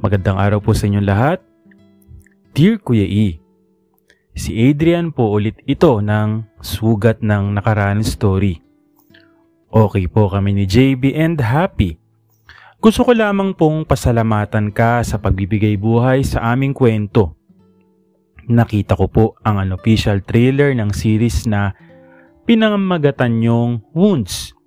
Magandang araw po sa inyong lahat. Dear Kuya E, si Adrian po ulit ito ng sugat ng nakaraan story. Okay po kami ni JB and happy. Gusto ko lamang pong pasalamatan ka sa pagbibigay buhay sa aming kwento. Nakita ko po ang unofficial trailer ng series na pinamagatan niyong Wounds.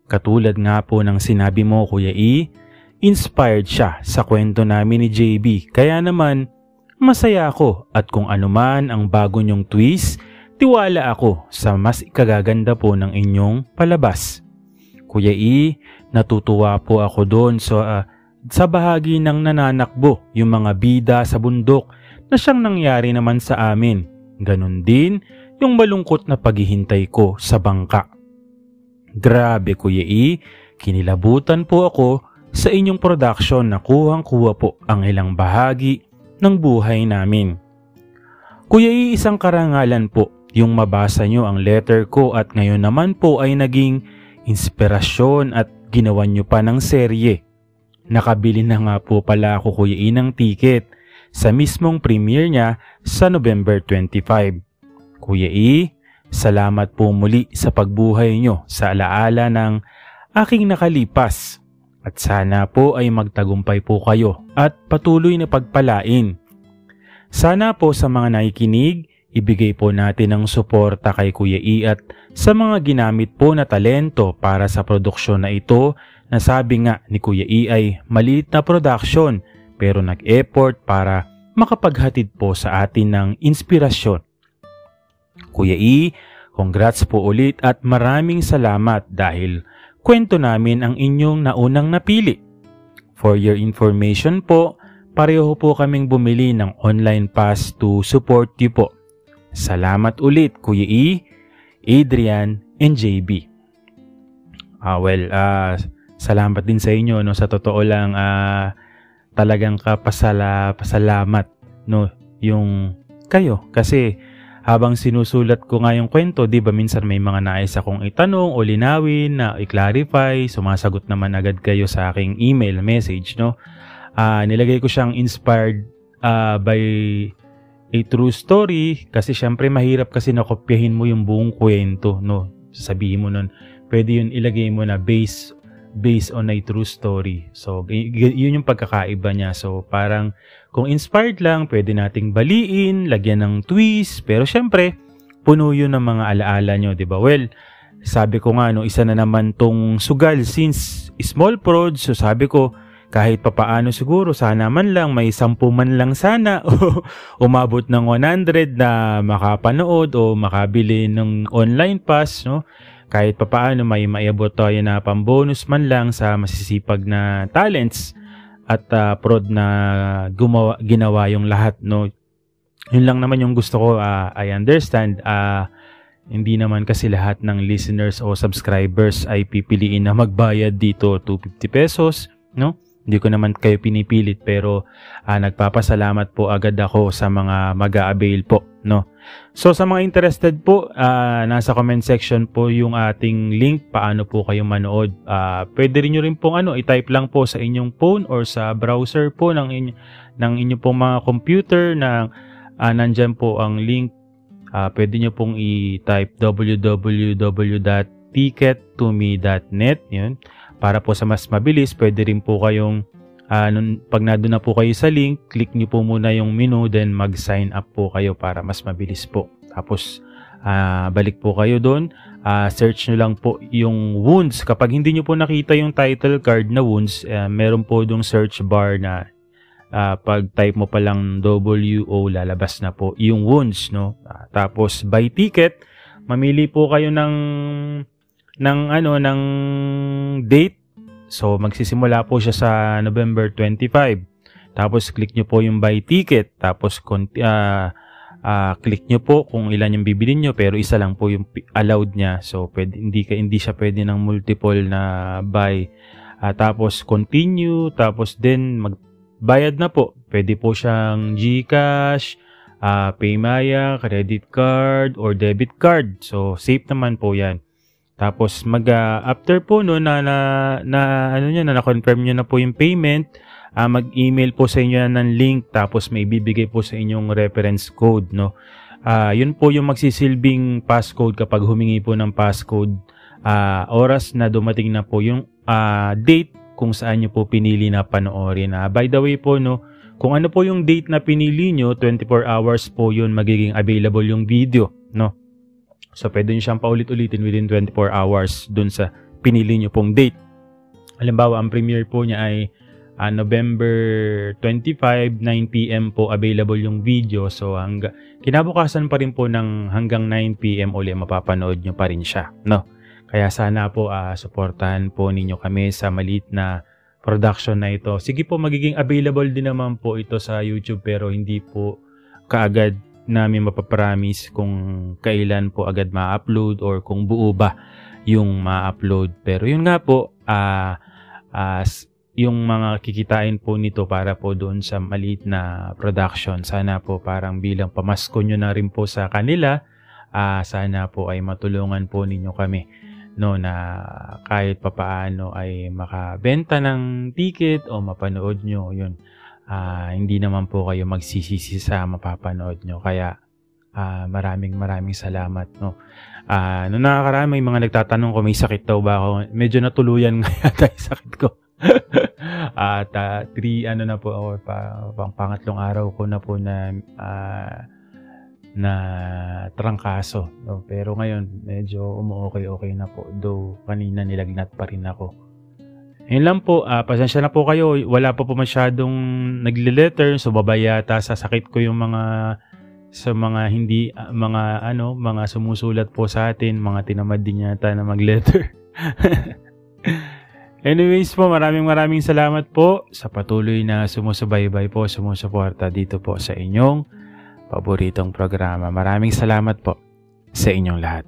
Katulad nga po ng sinabi mo, Kuya E, inspired siya sa kwento namin ni JB. Kaya naman, masaya ako at kung anuman ang bago niyong twist, tiwala ako sa mas ikagaganda po ng inyong palabas. Kuya E, natutuwa po ako doon sa bahagi ng nananakbo yung mga bida sa bundok na siyang nangyari naman sa amin. Ganon din yung malungkot na paghihintay ko sa bangka. Grabe Kuya E, kinilabutan po ako sa inyong production na kuhang-kuha po ang ilang bahagi ng buhay namin. Kuya E, isang karangalan po yung mabasa nyo ang letter ko at ngayon naman po ay naging inspirasyon at ginawa nyo pa ng serye. Nakabili na nga po pala ako Kuya E ng ticket sa mismong premiere niya sa November 25. Kuya E, salamat po muli sa pagbuhay nyo sa alaala ng aking nakalipas at sana po ay magtagumpay po kayo at patuloy na pagpalain. Sana po sa mga nakikinig, ibigay po natin ang suporta kay Kuya E at sa mga ginamit po na talento para sa produksyon na ito na sabi nga ni Kuya E ay maliit na production pero nag-effort para makapaghatid po sa atin ng inspirasyon. Kuya E, congrats po ulit at maraming salamat dahil kwento namin ang inyong naunang napili. For your information po, pareho po kaming bumili ng online pass to support you po. Salamat ulit Kuya E, Adrian, and JB. Salamat din sa inyo. No? Sa totoo lang, talagang pasalamat no? Yung kayo kasi habang sinusulat ko nga yung kwento, di ba minsan may mga nais akong itanong o linawin na i-clarify, sumasagot naman agad kayo sa aking email message, no? Nilagay ko siyang inspired by a true story kasi syempre mahirap kasi nakopyahin mo yung buong kwento, no? Sasabihin mo nun, pwede yun ilagay mo na based on a true story. So, yun yung pagkakaiba niya. So, parang kung inspired lang, pwede nating baliin, lagyan ng twist. Pero syempre, puno yun ng mga alaala nyo, di ba? Well, sabi ko nga, no, isa na naman tong sugal since small prod. So, sabi ko, kahit papaano siguro, sana man lang, may 10 man lang sana o umabot ng 100 na makapanood o makabili ng online pass, no? Kahit papaano may maiabot tayo na pambonus man lang sa masisipag na talents at prod na ginawa yung lahat, no. Yun lang naman yung gusto ko. I understand hindi naman kasi lahat ng listeners o subscribers ay pipiliin na magbayad dito 250 pesos, no. Hindi ko naman kayo pinipilit pero nagpapasalamat po agad ako sa mga mag-a-avail po, no. So sa mga interested po, nasa comment section po yung ating link paano po kayo manood. Pwede rin nyo rin pong i-type lang po sa inyong phone or sa browser po ng inyong pong mga computer na nandyan po ang link. Pwede nyo pong i-type www.tickettome.net, yun. Para po sa mas mabilis, pwede rin po kayong, pag nandun na po kayo sa link, click nyo po muna yung menu, then mag-sign up po kayo para mas mabilis po. Tapos, balik po kayo doon, search nyo lang po yung Wounds. Kapag hindi nyo po nakita yung title card na Wounds, meron po yung search bar na pag type mo pa lang WO, lalabas na po yung Wounds, no? Tapos, buy ticket, mamili po kayo ng date. So magsisimula po siya sa November 25. Tapos click nyo po yung buy ticket. Tapos click nyo po kung ilan yung bibilin nyo pero isa lang po yung allowed niya. So hindi siya pwede ng multiple na buy. Tapos continue, tapos then magbayad na po. Pwede po siyang GCash, Paymaya, credit card or debit card. So safe naman po 'yan. Tapos after po no na na-confirm niyo na po yung payment, mag-email po sa inyo ng link tapos may bibigay po sa inyong reference code, no. Yun po yung magsisilbing passcode kapag humingi po ng passcode. Oras na dumating na po yung date kung saan nyo po pinili na panoorin. By the way po, no, kung ano po yung date na pinili nyo, 24 hours po yun magiging available yung video, no. So pwede nyo siyang paulit-ulitin within 24 hours dun sa pinili nyo pong date. Halimbawa, ang premiere po niya ay November 25, 9 PM po available yung video. So kinabukasan pa rin po ng hanggang 9 PM uli mapapanood nyo pa rin siya, no. Kaya sana po suportahan po ninyo kami sa maliit na production na ito. Sige po, magiging available din naman po ito sa YouTube pero hindi po kaagad namin mapapromise kung kailan po agad ma-upload or kung buo ba yung ma-upload. Pero yun nga po, yung mga kikitain po nito para po doon sa maliit na production. Sana po parang bilang pamasko nyo na rin po sa kanila, sana po ay matulungan po ninyo kami, no, na kahit papaano ay makabenta ng ticket o mapanood nyo yun. Hindi naman po kayo magsisisi sa mapapanood nyo. Kaya maraming salamat, no. Noong nakakaraan may mga nagtatanong ko may sakit daw ba ako. Medyo natuluyan nga tayo sakit ko. At 3 na po ako, pang pangatlong araw ko na po na trangkaso, no? Pero ngayon medyo okay na po, though kanina nilagnat pa rin ako. Yun lang po, pasensya na po kayo, wala pa po masyadong nagle-letter, so babayata sa sakit ko yung mga mga sumusulat po sa atin, mga tinamad din yata na mag-letter. Anyways po, maraming salamat po sa patuloy na sumusubaybay po, sumusuporta dito po sa inyong paboritong programa. Maraming salamat po sa inyong lahat.